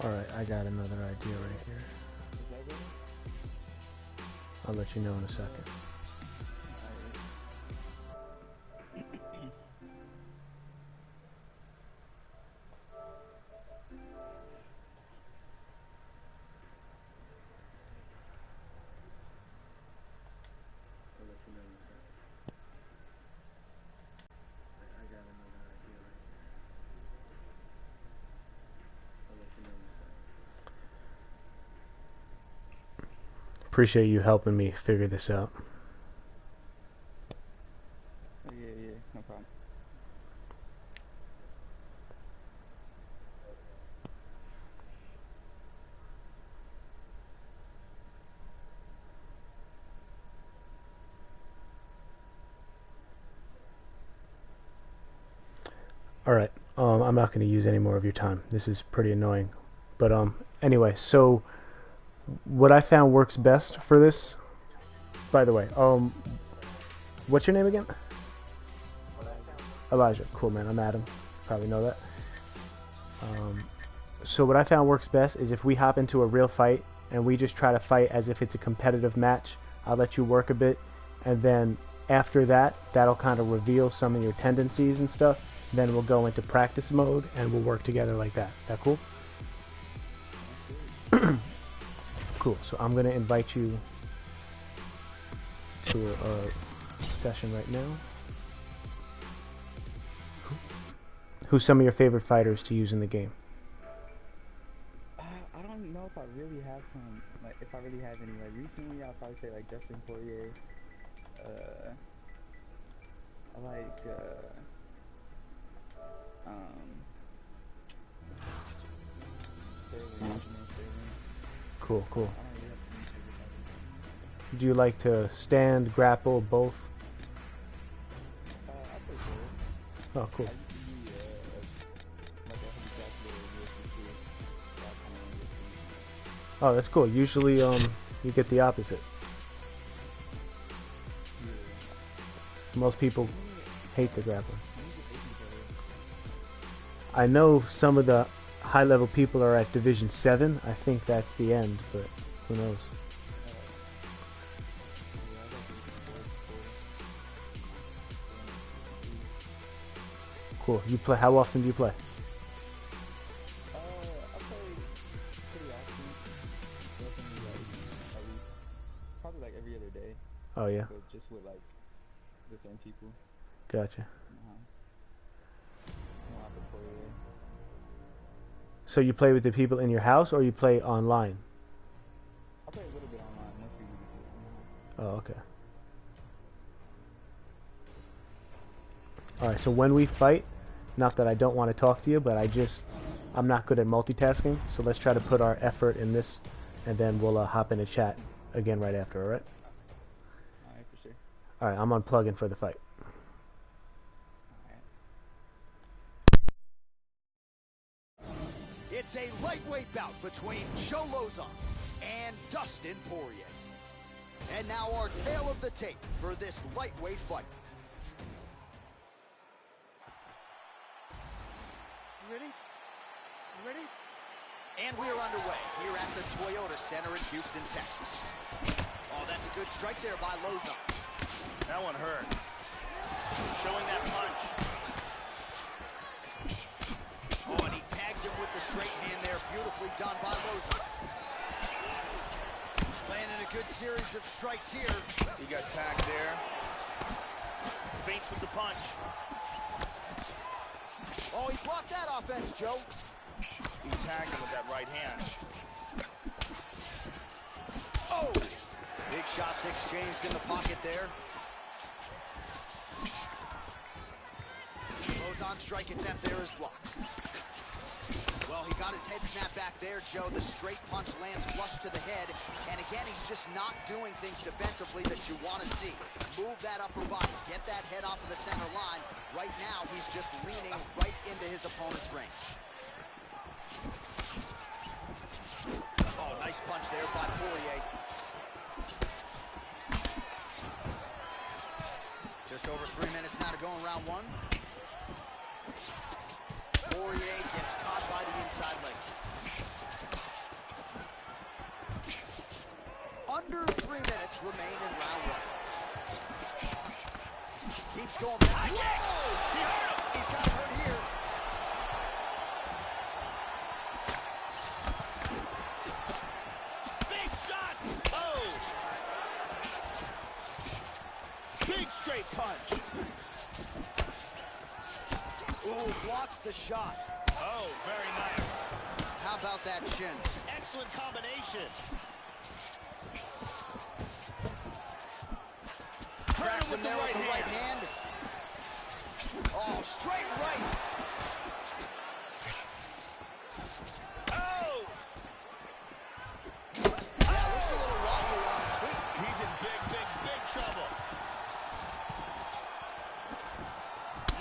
Alright, I got another idea right here. Is that good? I'll let you know in a second. Appreciate you helping me figure this out. Oh, yeah, no problem. Alright, I'm not going to use any more of your time. This is pretty annoying. But anyway, so what I found works best for this, by the way, what's your name again? Elijah. Cool, man. I'm Adam. Probably know that. So what I found works best is if we hop into a real fight and we just try to fight as if it's a competitive match. I'll let you work a bit, and then after that, that'll kind of reveal some of your tendencies and stuff. Then we'll go into practice mode and we'll work together like that. That cool? Cool. So I'm going to invite you to a session right now. Who's some of your favorite fighters to use in the game? I don't know if I really have some, like, if I really have any. Like, recently, I'll probably say, like, Justin Poirier. I like, Sterling, Sterling. Cool, cool. I don't really have too many favorite fighters. Do you like to stand, grapple, both? I'd say both. Oh, cool. I used to be, like a heavy grappler in UFC too. So I kind of want to get some. Oh, that's cool. Usually, you get the opposite. Yeah. Most people hate the grappling. I know some of the high-level people are at Division 7. I think that's the end, but who knows? Cool. You play? How often do you play? I play pretty often. Definitely like at least probably like every other day. Oh yeah. But just with like the same people Gotcha. in the house. No, I could play with. So you play with the people in your house, or you play online? I play a little bit online, mostly with the people in the house. Oh, okay. Alright, so when we fight, not that I don't want to talk to you, but I'm not good at multitasking, so let's try to put our effort in this, and then we'll hop in a chat again right after, alright? Alright, for sure. Alright, I'm unplugging for the fight. It's a lightweight bout between Joe Lauzon and Dustin Poirier. And now our tale of the tape for this lightweight fight. You ready? You ready? And we're underway here at the Toyota Center in Houston, Texas. Oh, that's a good strike there by Lauzon. That one hurt. Showing that punch. Oh, and he tags him with the straight hand there. Beautifully done by Lauzon. Landing a good series of strikes here. He got tagged there. Feints with the punch. Oh, he blocked that offense, Joe. He tagged him with that right hand. Oh! Big shots exchanged in the pocket there. Lauzon's strike attempt there is blocked. Well, he got his head snapped back there, Joe. The straight punch lands flush to the head. And again, he's just not doing things defensively that you want to see. Move that upper body. Get that head off of the center line. Right now, he's just leaning right into his opponent's range. Oh, nice punch there by Poirier. Just over 3 minutes now to go in round one. Poirier gets caught by the inside leg. going back. Whoa! He hurt him. He's got hurt here. Big shots. Oh. Big straight punch. Ooh, blocks the shot. Oh, very nice. How about that shin? Excellent combination. Cracks him there with the right hand. Oh, straight right. Oh! Yeah, looks a little wobbly on his feet. He's in big trouble.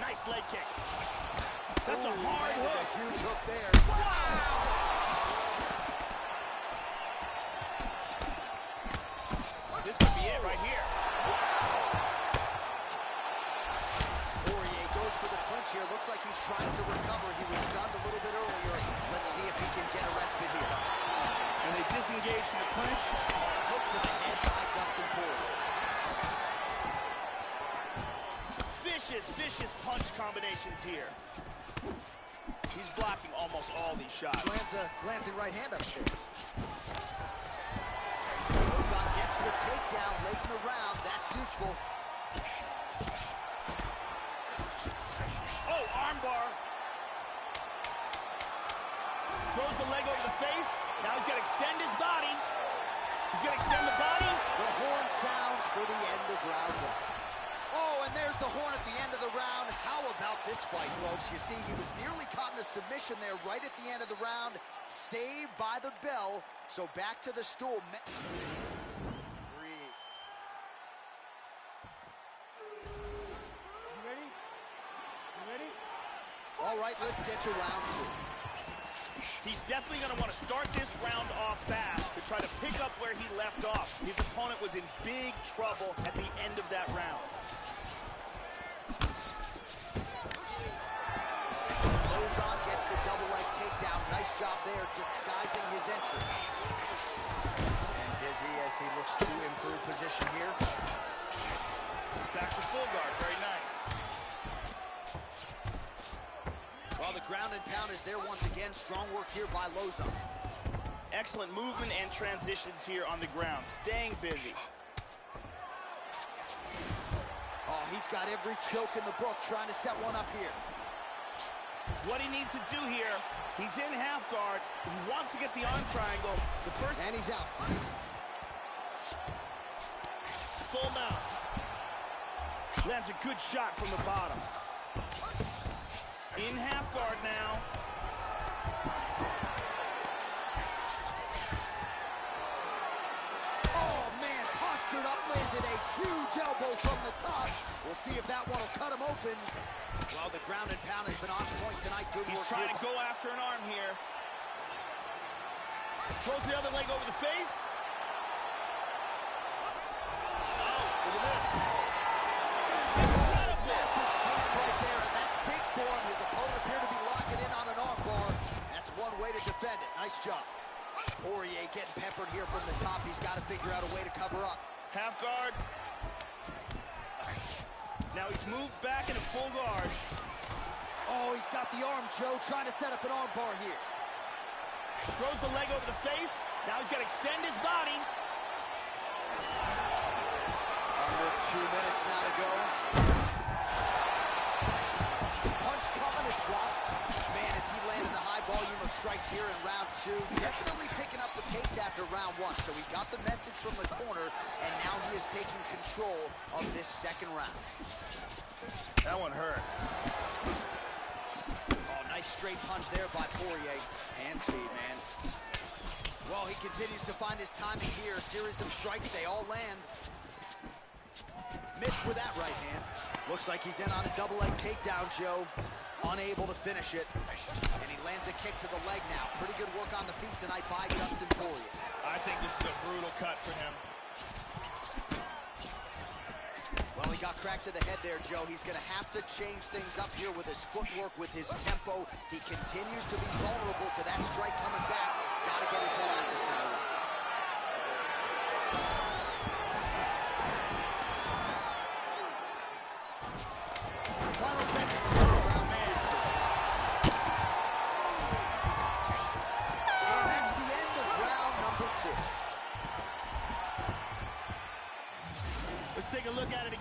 Nice leg kick. That's a Ooh, hard landed hook. a huge hook there. This could be it right here. Poirier goes for the clinch here. Looks like he's trying to recover. He was stunned a little bit earlier. Let's see if he can get a respite here. And they disengage from the clinch. Hook to the head by Dustin Poirier. Vicious punch combinations here. He's blocking almost all these shots. Lands a glancing right hand upstairs. Lozon gets the takedown late in the round. That's useful. Oh, armbar. Throws the leg over the face. Now he's got to extend his body. He's going to extend the body. The horn sounds for the end of round one. Oh, and there's the horn at the end of the round. How about this fight, folks? You see, he was nearly caught in a submission there right at the end of the round. Saved by the bell. So back to the stool. Breathe. You ready? You ready? All right, let's get to round two. He's definitely going to want to start this round off fast to try to pick up where he left off. His opponent was in big trouble at the end of that round. Lozon gets the double leg takedown. Nice job there, disguising his entry. And Dizzy as he looks to improve position here. Back to full guard. Very nice. Well, the ground and pound is there once again. Strong work here by Lozon. Excellent movement and transitions here on the ground. Staying busy. Oh, he's got every choke in the book trying to set one up here. What he needs to do here, he's in half guard. He wants to get the arm triangle. The first... And he's out. Full mount. Lands a good shot from the bottom. In half guard now. Oh, man, postured up, landed a huge elbow from the top. We'll see if that one will cut him open. Well, the ground and pound has been on point tonight. Good He's work trying here. to go after an arm here. Throws the other leg over the face. Oh, look at this. Massive slam right there, and that's big for him. His opponent appeared to be locking in on an arm bar. That's one way to defend it. Nice job. Poirier getting peppered here from the top. He's got to figure out a way to cover up. Half guard. Now he's moved back into full guard. Oh, he's got the arm, Joe, trying to set up an arm bar here. Throws the leg over the face. Now he's got to extend his body. Under 2 minutes now to go. Punch coming, it's blocked. Man, as he landed a high volume of strikes here in round two. Definitely picking up the pace after round one. So he got the message from the corner, and now he is taking control of this second round. That one hurt. Oh, nice straight punch there by Poirier. Hand speed, man. Well, he continues to find his timing here. A series of strikes, they all land. Missed with that right hand. Looks like he's in on a double leg takedown, Joe. Unable to finish it. And he lands a kick to the leg now. Pretty good work on the feet tonight by Dustin Poirier. I think this is a brutal cut for him. Well, he got cracked to the head there, Joe. He's going to have to change things up here with his footwork, with his tempo. He continues to be vulnerable to that strike coming back. Got to get his head out of the center line.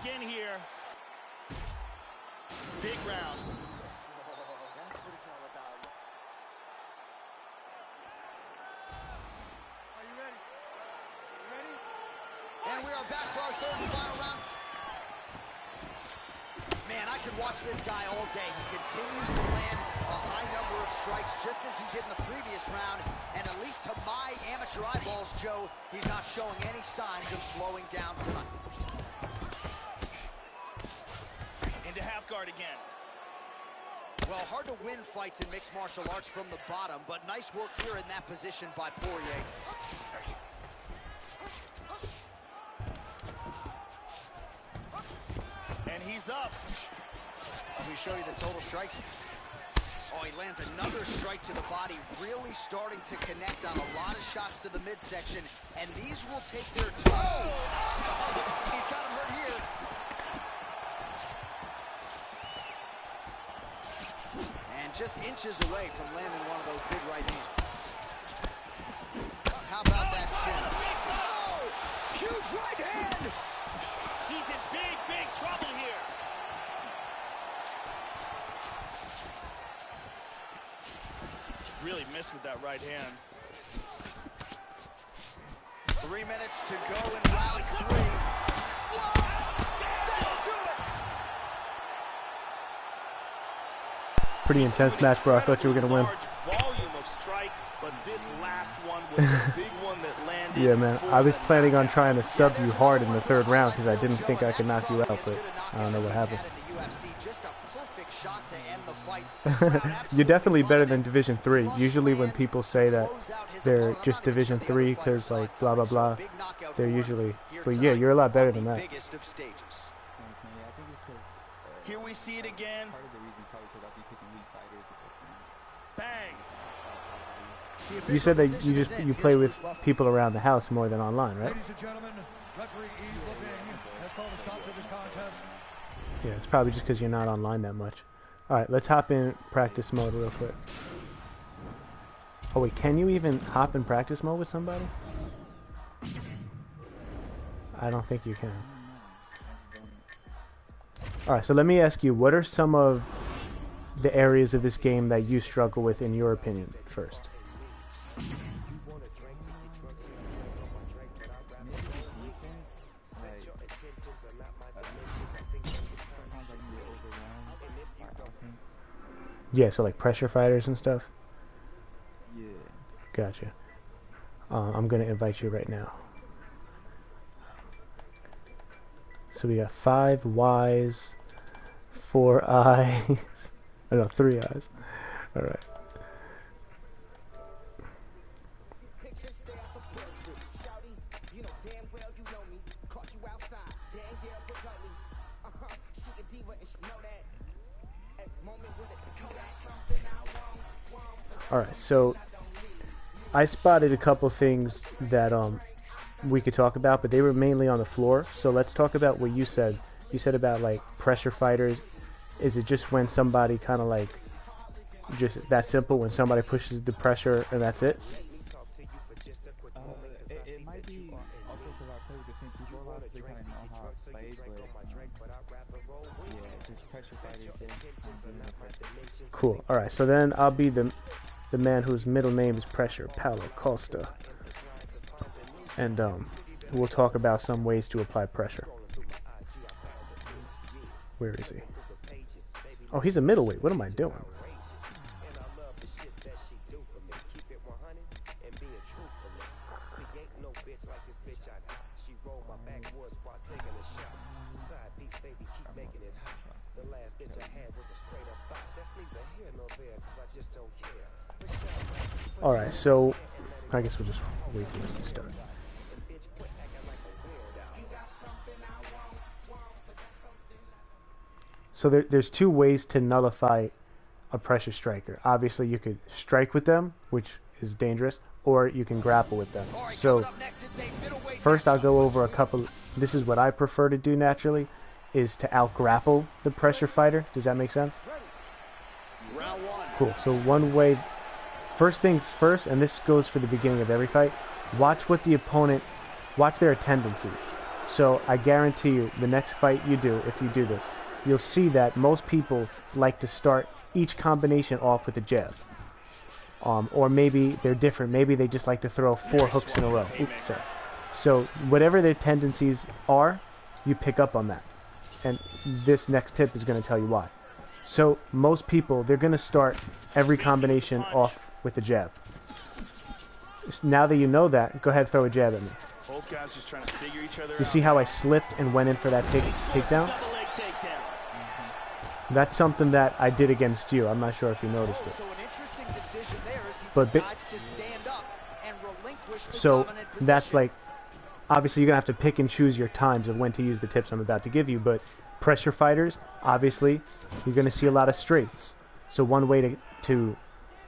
again here. Big round. That's what it's all about. Are you ready? You ready? And we are back for our third and final round. Man, I could watch this guy all day. He continues to land a high number of strikes just as he did in the previous round. And at least to my amateur eyeballs, Joe, he's not showing any signs of slowing down tonight. Into half guard again. Well, hard to win fights in mixed martial arts from the bottom, but nice work here in that position by Poirier. And he's up. Let me show you the total strikes. Oh, he lands another strike to the body, really starting to connect on a lot of shots to the midsection, and these will take their toll. He's got him hurt here. And just inches away from landing one of those big right hands. How about that shin? Oh, huge right hand. He's in big, big trouble here. Really missed with that right hand. 3 minutes to go in round 3. That'll do it. Pretty intense match, bro. I thought you were gonna win. Large volume of strikes, but this last one was the big one that landed. Yeah, man. I was planning on trying to sub you hard in the third round because I didn't think I could knock you out, but I don't know what happened. Just a perfect shot to end the fight. You're definitely better than Division 3. Usually when people say that they're just Division 3 because like blah blah blah, they're usually, but yeah, you're a lot better than that. Thanks, man. Yeah, I think it's because Here we see it again. part of the reason probably because I'll be picking weak fighters. Is like, Bang. You said that you play with people around the house more than online, right? Ladies and gentlemen, referee Yves Levine has called a stop to this contest. Yeah, it's probably just because you're not online that much. Alright, let's hop in practice mode real quick. Oh wait, can you even hop in practice mode with somebody? I don't think you can. Alright, so let me ask you, what are some of the areas of this game that you struggle with in your opinion first? Yeah, so like pressure fighters and stuff? yeah. Gotcha. I'm gonna invite you right now. So we got 5 Ys, 4 Is, oh no, 3 Is. Alright. Alright, so I spotted a couple things that we could talk about, but they were mainly on the floor. So let's talk about what you said. You said about like pressure fighters. Is it just when somebody kind of like just that simple, when somebody pushes the pressure and that's it? It might be also because I play with the same people a lot, so they kind of know how I play, but yeah, just pressure fighters. Yeah, Cool. Alright, so then I'll be the man whose middle name is Pressure, Paulo Costa. And we'll talk about some ways to apply pressure. Where is he? Oh, he's a middleweight. What am I doing? Alright, so I guess we'll just wait for this to start. So there's 2 ways to nullify a pressure striker. Obviously, you could strike with them, which is dangerous, or you can grapple with them. So first I'll go over a couple. This is what I prefer to do naturally, is to out-grapple the pressure fighter. Does that make sense? Round 1. Cool. So one way, first things first, and this goes for the beginning of every fight, watch what the opponent, watch their tendencies. So I guarantee you, the next fight you do, if you do this, you'll see that most people like to start each combination off with a jab. Or maybe they're different. Maybe they just like to throw 4 hooks in a row. Oops, sorry. So whatever their tendencies are, you pick up on that. And this next tip is going to tell you why. So most people, they're going to start every combination off with a jab. Now that you know that, go ahead and throw a jab at me. Both guys just trying to figure each other You see how I slipped and went in for that takedown? That's something that I did against you. I'm not sure if you noticed it. But so that's like, obviously you're going to have to pick and choose your times of when to use the tips I'm about to give you, but pressure fighters, obviously, you're going to see a lot of straights. So one way to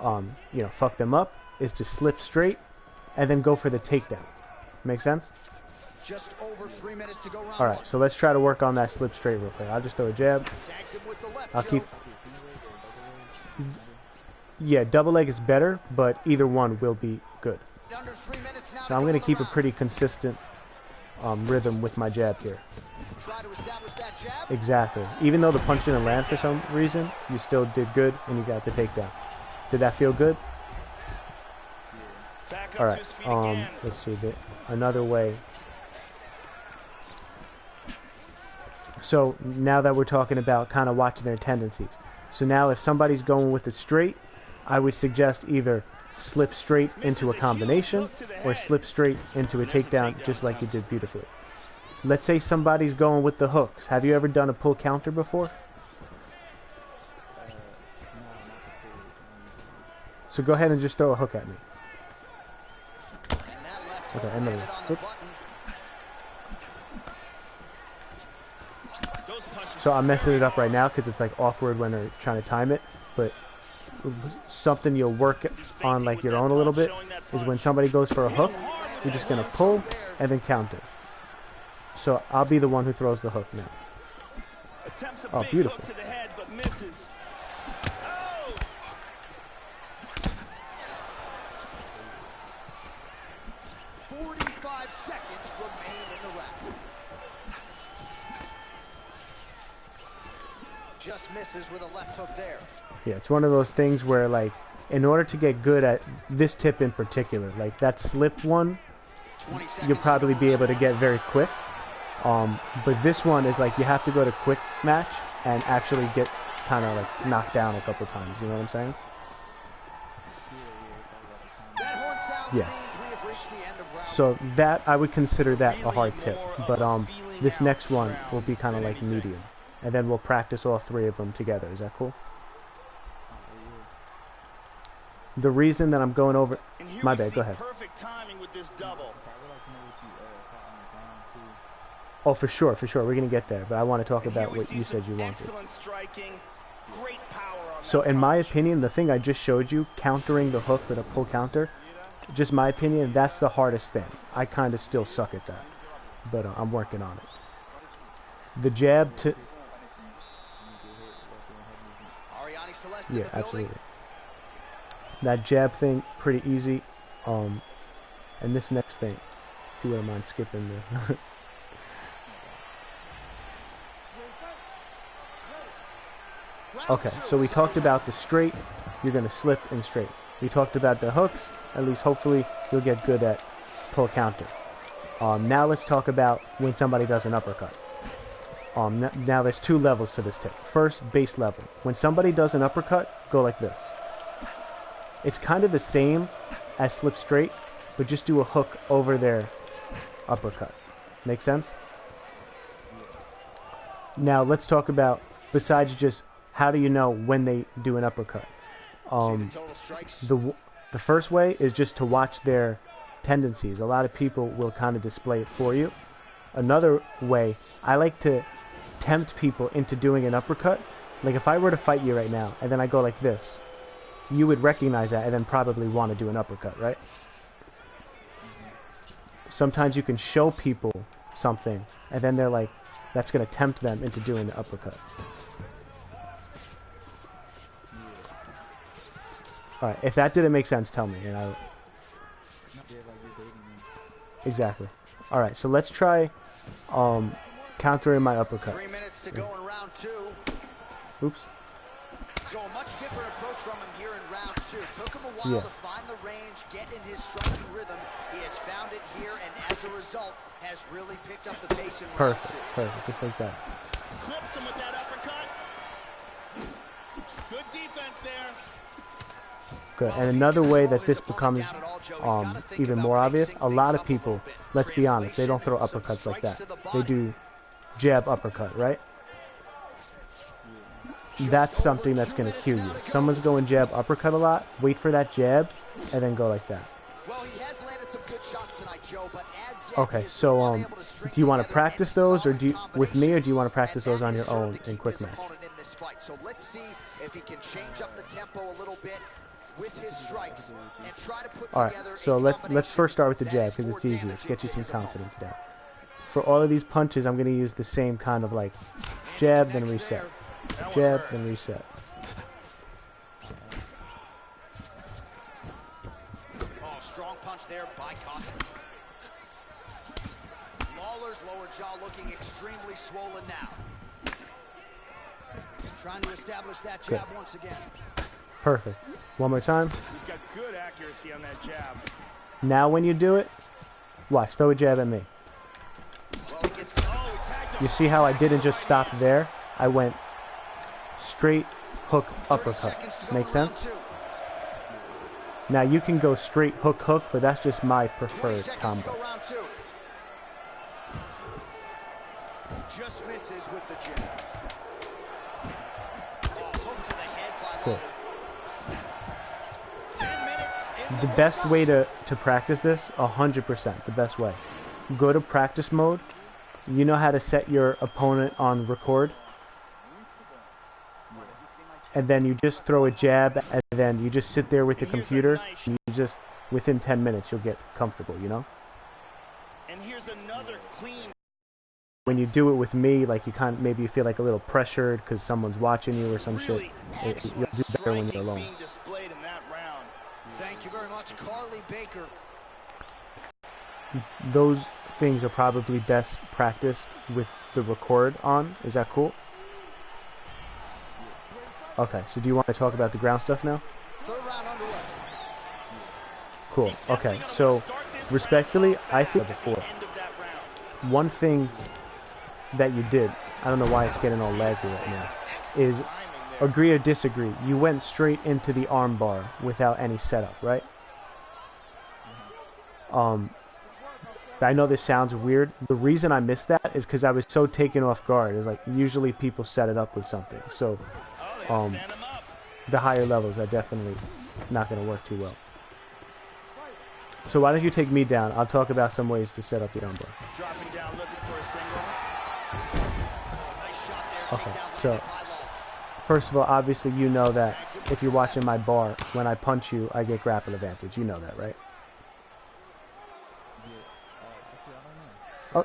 you know, fuck them up is to slip straight and then go for the takedown. Make sense? Just over 3 minutes to go. All right, so let's try to work on that slip straight real quick. I'll just throw a jab. I'll keep. Yeah, double leg is better, but either one will be good. So I'm going to keep a pretty consistent rhythm with my jab here. Exactly. Even though the punch didn't land for some reason, you still did good and you got the takedown. Did that feel good? All right. Let's see. Another way. So now that we're talking about kind of watching their tendencies. So now if somebody's going with a straight, I would suggest either slip straight into a combination or slip straight into a takedown just like you did beautifully. Let's say somebody's going with the hooks. Have you ever done a pull counter before? So go ahead and just throw a hook at me. Okay, and then oops. So I'm messing it up right now because it's like awkward when they're trying to time it, but something you'll work on like your own a little bit is when somebody goes for a hook, you're just going to pull and then counter. So I'll be the one who throws the hook now. Oh, beautiful. 45 seconds remain in the round. Just misses with a left hook there. Yeah, it's one of those things where, like, in order to get good at this tip in particular, like that slip one, you'll probably be able to get very quick. But this one is like you have to go to quick match and actually get kind of like knocked down a couple times. You know what I'm saying? Yeah. So that, I would consider that a hard tip. But this next one will be kind of like medium. And then we'll practice all 3 of them together. Is that cool? The reason that I'm going over... My bad, go ahead. Perfect timing with this double. Oh, for sure, for sure. We're going to get there. But I want to talk about what you said you wanted. Excellent striking. Great power on So in my opinion, the thing I just showed you, countering the hook with a pull counter, just my opinion, that's the hardest thing. I kind of still suck at that. But I'm working on it. The jab to... Yeah, absolutely. That jab thing, pretty easy. And this next thing, if you wouldn't mind skipping the... Okay, so we talked about the straight, you're going to slip and straight. We talked about the hooks, at least hopefully you'll get good at pull counter. Now let's talk about when somebody does an uppercut. Now there's 2 levels to this tip. First, base level. When somebody does an uppercut, go like this. It's kind of the same as slip straight, but just do a hook over their uppercut. Make sense? Now let's talk about, besides just how do you know when they do an uppercut? The first way is just to watch their tendencies. A lot of people will kind of display it for you. Another way, I like to tempt people into doing an uppercut. Like if I were to fight you right now and then I go like this, you would recognize that and then probably want to do an uppercut, right? Sometimes you can show people something and then they're like, that's going to tempt them into doing the uppercut. Alright, if that didn't make sense, tell me. And I... Exactly. Alright, so let's try countering my uppercut. 3 minutes to go in round 2. Oops. So a much different approach from him here in round 2. Took him a while to find the range, get in his striking rhythm. He has found it here, and as a result, has really picked up the pace in round 2. Perfect, just like that. Clips him with that uppercut. Good defense there. Good. And another way that this becomes even more obvious, a lot of people, let's be honest, they don't throw uppercuts like that. They do jab uppercut, right? That's something that's going to cue you. Someone's going jab uppercut a lot, wait for that jab, and then go like that. Okay, so do you want to practice those, or with me, or do you want to practice those on your own in quick match? So let's see if he can change up the tempo a little bit with his strikes and try to put together. Alright, so let's first start with the jab because it's easier. Let's get you some confidence down. For all of these punches, I'm going to use the same kind of like jab, then reset. Jab, then reset. Oh, strong punch there by Covington. Lawler's lower jaw looking extremely swollen now. Trying to establish that jab once again. Perfect. One more time. He's got good accuracy on that jab. Now when you do it, watch, throw a jab at me. You see how I didn't just stop there? I went straight hook uppercut. Make sense? Now you can go straight hook hook, but that's just my preferred combo. Just misses with the jab. Hook to the head by Good. The best way to practice this, 100%, the best way. Go to practice mode. You know how to set your opponent on record? And then you just throw a jab, and then you just sit there with the computer. And you just, within 10 minutes, you'll get comfortable, you know? And here's another clean. When you do it with me, like maybe you feel like a little pressured because someone's watching you or some shit. You'll do better when you're alone. Thank you very much, Carly Baker. Those things are probably best practiced with the record on. Is that cool? Okay, so do you want to talk about the ground stuff now? Third round underway. Cool. Okay, so respectfully, I think before one thing that you did, I don't know why it's getting all laggy right now, is agree or disagree. You went straight into the arm bar without any setup, right? I know this sounds weird. The reason I missed that is because I was so taken off guard. It's like usually people set it up with something. So the higher levels are definitely not going to work too well. So why don't you take me down? I'll talk about some ways to set up the arm bar. Dropping down, looking for a single. Okay, so first of all, obviously you know that if you're watching my bar, when I punch you, I get grapple advantage. You know that, right? Oh.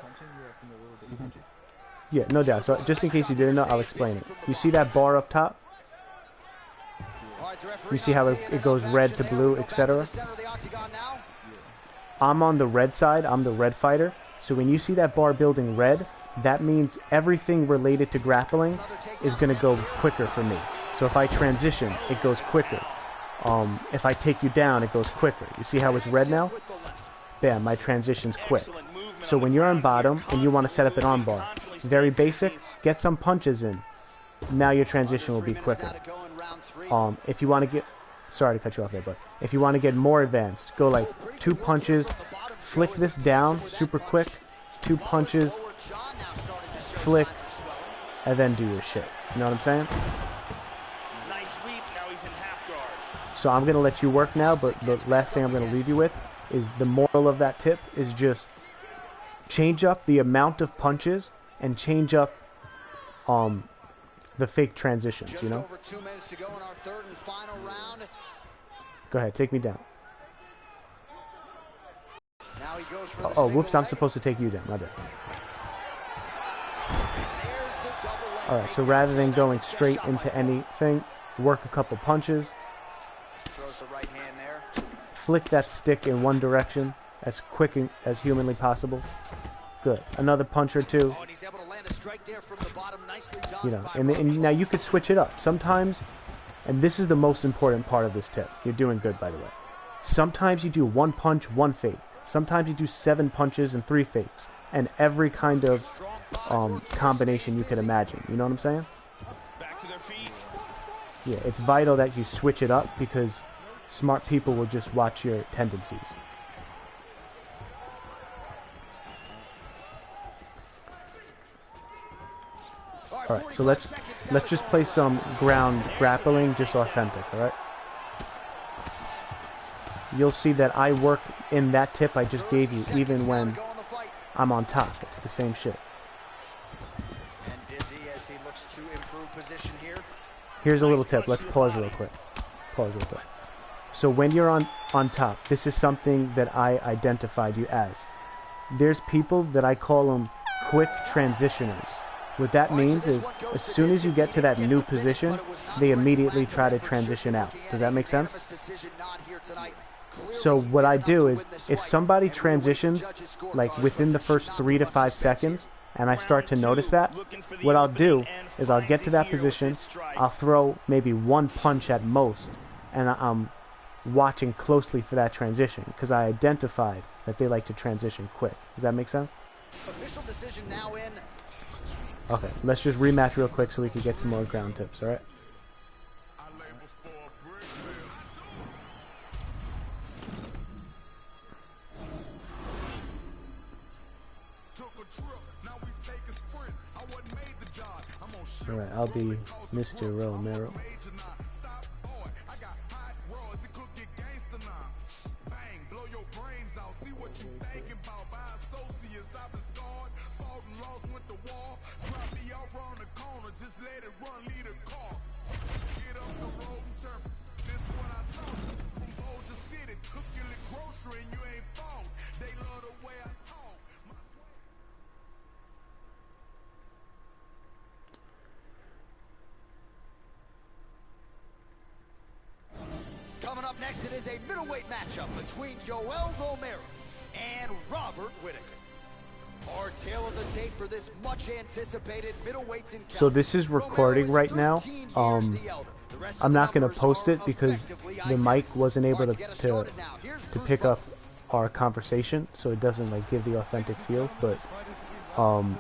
Yeah, no doubt. So just in case you didn't know, I'll explain it. You see that bar up top? You see how it goes red to blue, etc.? I'm on the red side. I'm the red fighter. So when you see that bar building red, that means everything related to grappling is going to go quicker for me. So if I transition, it goes quicker. If I take you down, it goes quicker. You see how it's red now? Bam, my transition's quick. So when you're on bottom and you want to set up an arm bar, very basic, get some punches in. Now your transition will be quicker. If you want to get, sorry to cut you off there, but if you want to get more advanced, go like 2 punches, flick this down super quick, 2 punches, flick, and then do your shit. You know what I'm saying? Nice sweep, now he's in half guard. So I'm going to let you work now, but the last thing I'm going to leave you with is the moral of that tip is just change up the amount of punches and change up the fake transitions, you know? Just over 2 minutes to go in our third and final round. Go ahead, take me down. Now he goes for the Oh, whoops, I'm leg. supposed to take you down, my bad. There's the double leg Alright, so takedown. rather than That going was a good straight shot into by Colby. anything, work a couple punches, Throws the right hand there. flick that stick in one direction as quick as humanly possible. Good. Another punch or two. Oh, and he's able to land a strike there from the bottom. Nicely done. You know, by and Roberts. now you could switch it up. Sometimes, and this is the most important part of this tip. You're doing good, by the way. Sometimes you do 1 punch, 1 fake. Sometimes you do 7 punches and 3 fakes. And every kind of combination you could imagine. You know what I'm saying? Back to their feet. Yeah, it's vital that you switch it up because smart people will just watch your tendencies. Alright, so let's just play some ground grappling, just authentic, alright? You'll see that I work in that tip I just gave you, even when I'm on top. It's the same shit. And Dizzy as he looks to improve position here. Here's a little tip. Let's pause real quick. Pause real quick. So when you're on top, this is something that I identified you as. There's people that I call them quick transitioners. What that means is, as soon as you get to that new position, they immediately try to transition out. Does that make sense? So what I do is, if somebody transitions, like within the first 3 to 5 seconds, and I start to notice that, what I'll do is I'll get to that position, I'll throw maybe 1 punch at most, and I'm watching closely for that transition, because I identified that they like to transition quick. Does that make sense? Official decision now in. Okay, let's just rematch real quick so we can get some more ground tips, alright? Alright, I'll be Mr. Romero. Coming up next, it is a middleweight matchup between Yoel Romero and Robert Whittaker. Our tale of the tape for this much anticipated middleweight encounter. So this is recording right now. I'm not going to post it because the mic wasn't able to pick up our conversation, so it doesn't like give the authentic feel. But I'm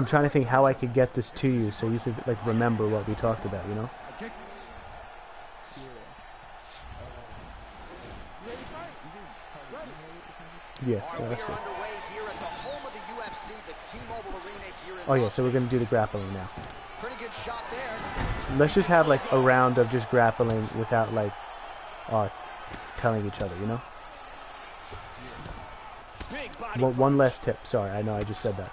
trying to think how I could get this to you so you could like remember what we talked about, you know? Yeah, that's good. Oh yeah, so we're gonna do the grappling now. Pretty good shot there. Let's just have like a round of just grappling without like telling each other, you know? One last tip. Sorry, I know I just said that.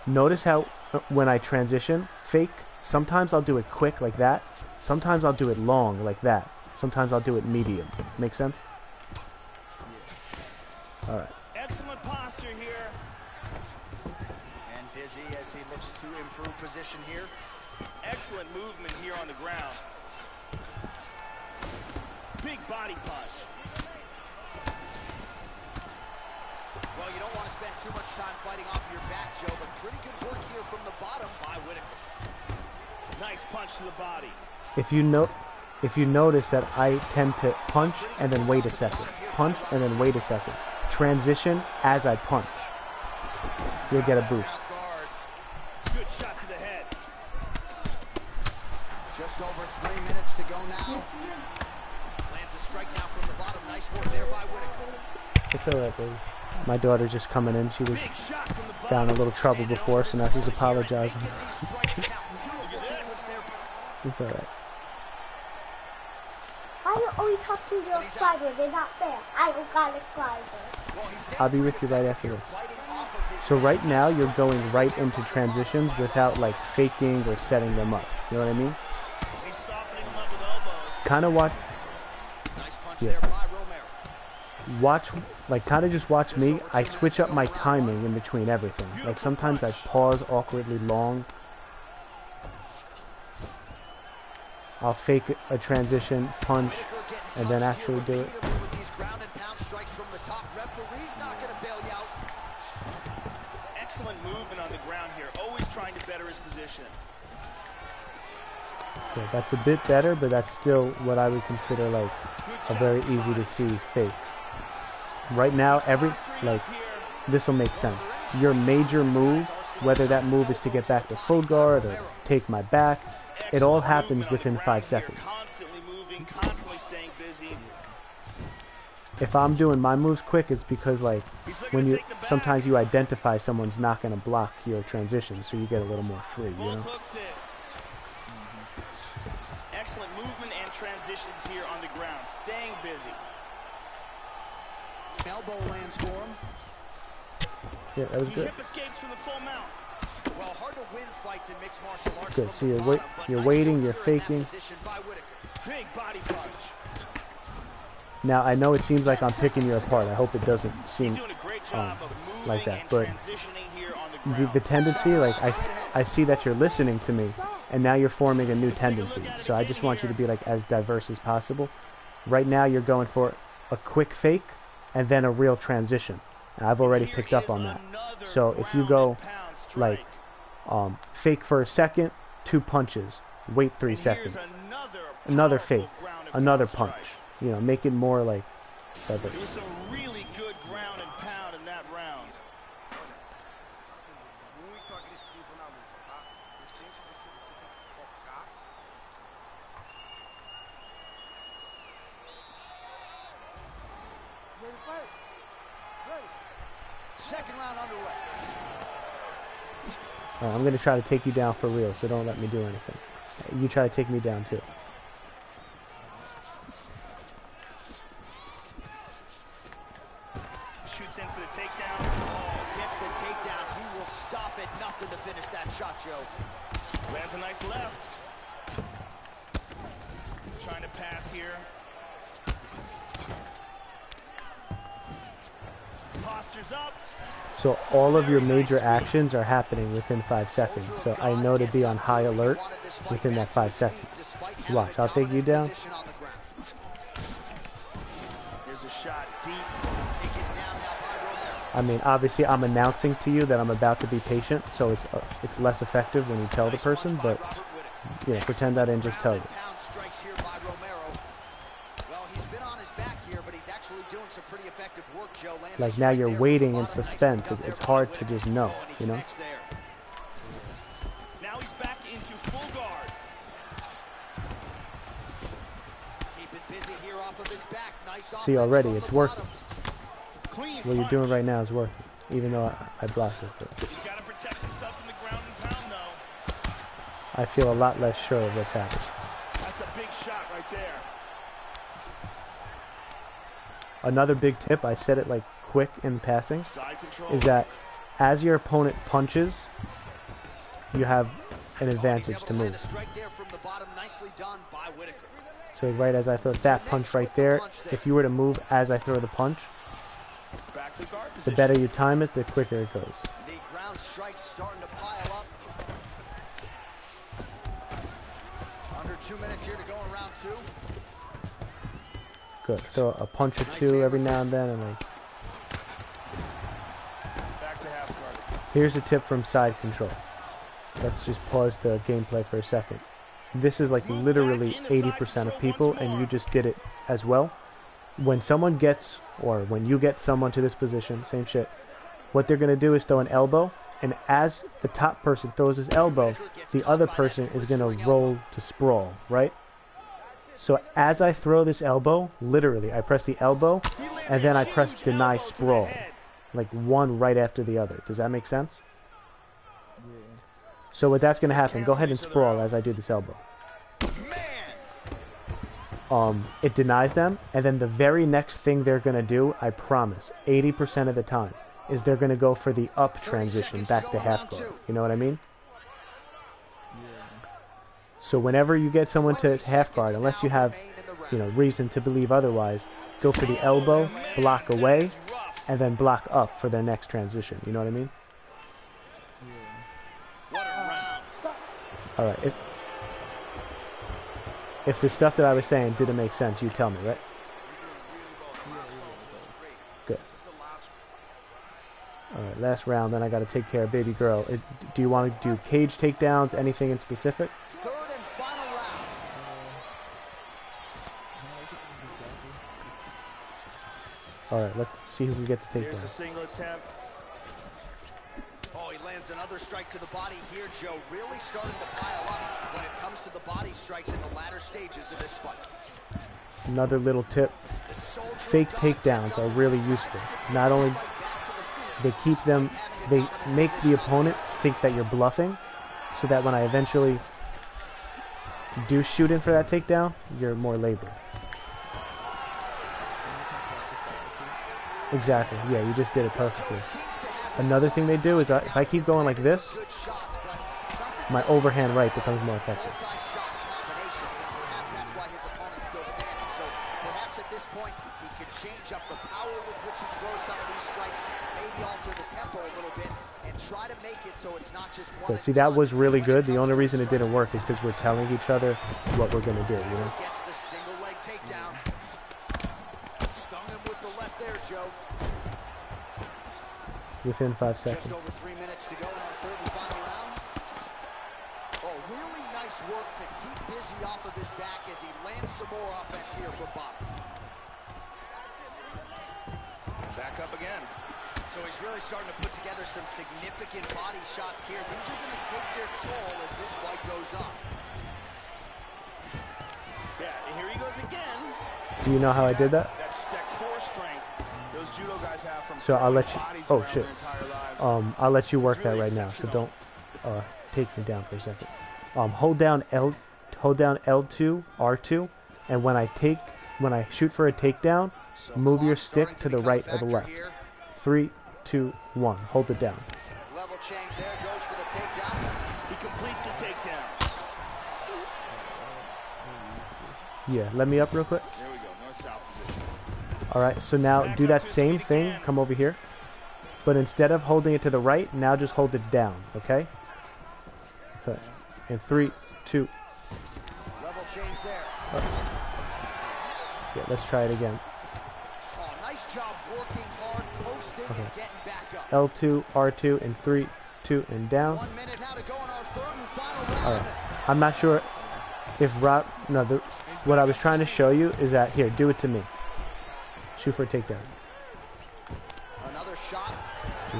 Notice how when I transition, fake, sometimes I'll do it quick like that. Sometimes I'll do it long like that. Sometimes I'll do it medium. Make sense? All right. Excellent posture here. And Dizzy as he looks to improve position here. Excellent movement here on the ground. Big body punch. Well, you don't want to spend too much time fighting off your back, Joe, but pretty good work here from the bottom by Whittaker. Nice punch to the body. If you notice that I tend to punch and then wait a second. Punch and then wait a second. Transition as I punch. You'll get a boost. Good shot to the head. Just over 3 minutes to go now. Lands a strike now from the bottom. Nice work there by Whittaker. It's alright, baby. My daughter's just coming in. She was down a little trouble before, so now she's apologizing. It's alright. Why you always talk to your subscribers? They're not fair. I don't got a subscriber. I'll be with you right after this. So right now, you're going right into transitions without like faking or setting them up. You know what I mean? Kind of watch. Yeah. Watch, like kind of just watch me. I switch up my timing in between everything. Like sometimes I pause awkwardly long. I'll fake a transition, punch, and then actually do it. excellent movement on the ground here, always trying to better his position. Okay, that's a bit better, but that's still what I would consider like a very easy to see fake. Right now, this will make sense. Your major move, whether that move is to get back to full guard or take my back, it all happens within 5 seconds. Constantly moving, constantly staying busy. If I'm doing my moves quick, it's because like when sometimes you identify someone's not going to block your transition, so you get a little more free, you know? Excellent movement and transitions here on the ground, staying busy. Elbow lands for him. Yeah, that was good. Hip escapes from the full mount. Well, hard to win fights in mixed martial arts. Good. So you're waiting, you're faking. Big body punch. Now I know it seems like I'm picking you apart. I hope it doesn't seem like that, but the tendency, like I see that you're listening to me, and now you're forming a new tendency. So I just want you to be like as diverse as possible. Right now you're going for a quick fake and then a real transition. And I've already picked up on that. So if you go like fake for a second, 2 punches, wait 3 seconds, another fake, another punch. You know, make it more like diverse. It was some really good ground and pound in that round. Second round underway. I'm going to try to take you down for real, so don't let me do anything. You try to take me down too. Shoots in for the takedown. Oh, gets the takedown. He will stop at nothing to finish that shot, Joe. Lands a nice left. Trying to pass here. Postures up. So all of your major actions are happening within 5 seconds. So I know to be on high alert within that 5 seconds. Watch, I'll take you down. Here's a shot deep. I mean, obviously I'm announcing to you that I'm about to be patient, so it's less effective when you tell the person, but you know, pretend I didn't just tell you. Like now you're waiting in suspense. It's hard to just know, you know? Now he's back into full guard. See, already it's working. Clean What you're doing right now is working, even though I blocked it. He's got to protect himself from the ground and pound, though. I feel a lot less sure of what's happening. That's a big shot right there. Another big tip, I said it like quick in passing, Side control. is that as your opponent punches, you have an advantage to move. So right as I throw that punch right there, if you were to move as I throw the punch, the better you time it, the quicker it goes. The ground strike's starting to pile up. Under 2 minutes here to go in round 2. Good. Throw a punch or two every now and then, and like. Back to half guard. Here's a tip from side control. Let's just pause the gameplay for a second. This is like literally 80% of people, and you just did it as well. When someone gets, or when you get someone to this position, same shit, what they're going to do is throw an elbow, and as the top person throws his elbow, the other person is going to roll to sprawl, right? So as I throw this elbow, literally, I press the elbow, and then I press deny sprawl. Like one right after the other. Does that make sense? Yeah. So what that's going to happen, go ahead and sprawl as I do this elbow. It denies them, and then the very next thing they're going to do, I promise, 80% of the time, is they're going to go for the up transition back to half guard. You know what I mean? So whenever you get someone to half guard, unless you have, you know, reason to believe otherwise, go for the elbow, block away, and then block up for their next transition. You know what I mean? All right. If the stuff that I was saying didn't make sense, you tell me, right? Good. Alright, last round, then I gotta take care of baby girl. Do you want to do cage takedowns, anything in specific? Third and final round. Alright, let's see who can get the Here's a takedown. single attempt. Oh, he lands another strike to the body here, Joe. Really starting to pile up when it comes to the body strikes in the latter stages of this fight. Another little tip. The soldier Fake of God takedowns takedowns are are really really useful. useful. Not only they keep them, they make the opponent think that you're bluffing, so that when I eventually do shoot in for that takedown, you're more labored. Exactly, yeah, you just did it perfectly. Another thing they do is if I keep going like this, my overhand right becomes more effective. Multi-shot combinations, and perhaps that's why his opponent's still standing. So perhaps at this point he could change up the power with which he throws some of these strikes, maybe alter the tempo a little bit, and try to make it so it's not just one. So, see, that was really good. The only reason it didn't work is because we're telling each other what we're gonna do, you know? Gets the single leg takedown. Stung him with the left there, Joe. Within 5 Just seconds. over 3 minutes to go in our third and final round. Oh, really nice work to keep busy off of his back as he lands some more offense here from Bobby. Back up again. So he's really starting to put together some significant body shots here. These are going to take their toll as this fight goes on. Yeah, here he goes again. Do you know how I did that? That core strength those judo guys have from So I'll let you. bodies Oh around shit. their entire lives. I'll let you work It's that really right now. So exceptional. don't take me down for a second. Hold down L2, R2, and when I shoot for a takedown, So move your clock's stick starting to the become a right or the factor left. here. 3, 2, 1. Hold it down. Level change there, goes for the takedown. He completes the takedown. Yeah, let me up real quick. There we go, north-south position. Alright, so now do that same thing. Come over here. But instead of holding it to the right, now just hold it down, okay? Okay. In 3, 2. Level change there. Yeah, let's try it again. Oh, nice job working hard, posting Okay. and getting back up. L2, R2, in 3, 2, and down. 1 minute now to go in our third and final round. Alright. I'm not sure if Rob... No, what I was trying to show you is that... Here, do it to me. Shoot for a takedown. Another shot.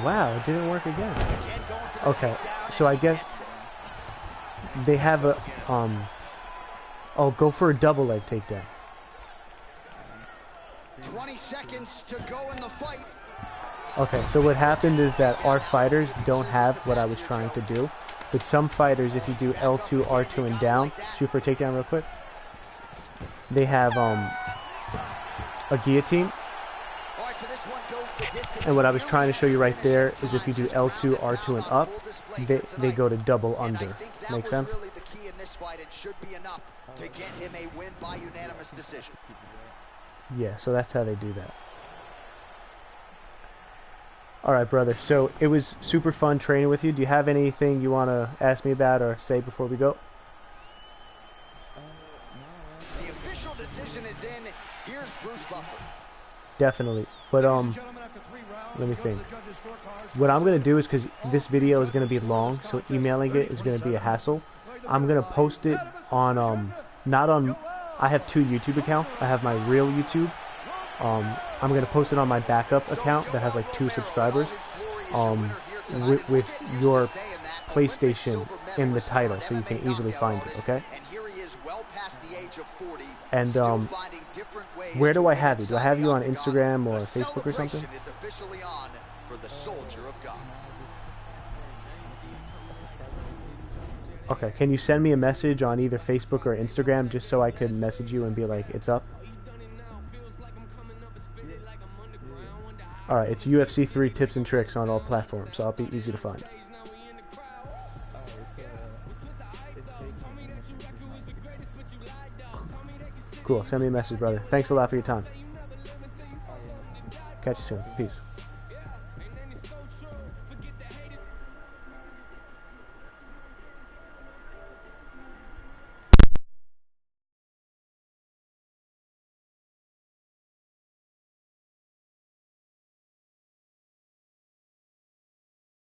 Wow, it didn't work again. Again going for the Okay, takedown, so and I he guess gets it. they have a... Oh, go for a double leg takedown. 20 seconds to go in the fight. Okay, so what happened is that our fighters don't have what I was trying to do. But some fighters, if you do L2, R2, and down, shoot for a takedown real quick, they have a guillotine. All right, so this one goes the distance. And what I was trying to show you right there is if you do L2, R2, and up, they go to double And I under. think that Make was sense? really the key in this fight. It should be enough to get him a win by unanimous decision. Yeah, so that's how they do that. Alright, brother, so it was super fun training with you. Do you have anything you want to ask me about or say before we go? The official decision is in. Here's Bruce Buffer. Definitely. But, let me think. What I'm going to do is, because this video is going to be long, so emailing it is going to be a hassle, I'm going to post it on, not on, I have 2 YouTube accounts. I have my real YouTube. I'm going to post it on my backup account that has like 2 subscribers, with your PlayStation in the title, so you can easily find it, okay? And, where do I have you? Do I have you on Instagram or Facebook or something? Okay, can you send me a message on either Facebook or Instagram just so I can message you and be like, it's up? Alright, it's UFC 3 tips and tricks on all platforms, so I'll be easy to find. Cool, send me a message, brother. Thanks a lot for your time. Catch you soon. Peace.